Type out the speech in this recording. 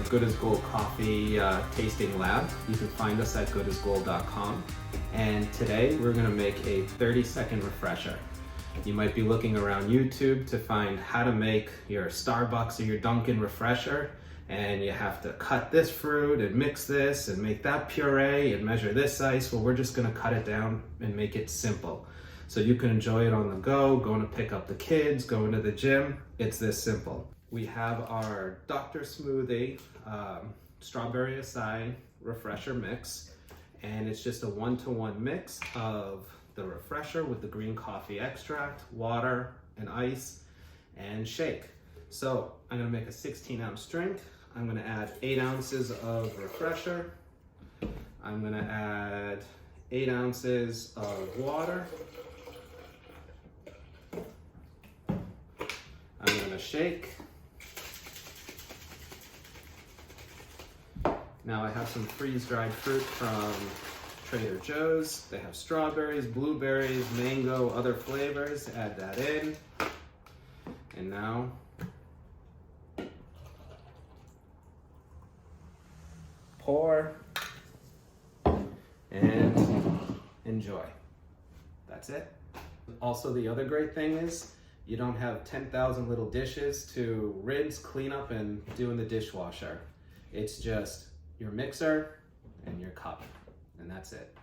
Good as Gold Coffee Tasting Lab. You can find us at goodasgold.com. And today we're gonna make a 30-second refresher. You might be looking around YouTube to find how to make your Starbucks or your Dunkin' refresher, and you have to cut this fruit and mix this and make that puree and measure this ice. Well, we're just gonna cut it down and make it simple. So you can enjoy it on the go, going to pick up the kids, going to the gym. It's this simple. We have our Dr Smoothie Strawberry Acai Refresher Mix, and it's just a 1-to-1 mix of the refresher with the green coffee extract, water, and ice, and shake. So I'm gonna make a 16-ounce drink. I'm gonna add 8 ounces of refresher. I'm gonna add 8 ounces of water. I'm gonna shake. Now I have some freeze-dried fruit from Trader Joe's. They have strawberries, blueberries, mango, other flavors. Add that in. And now pour and enjoy. That's it. Also, the other great thing is you don't have 10,000 little dishes to rinse, clean up, and do in the dishwasher. It's just your mixer and your cup, and that's it.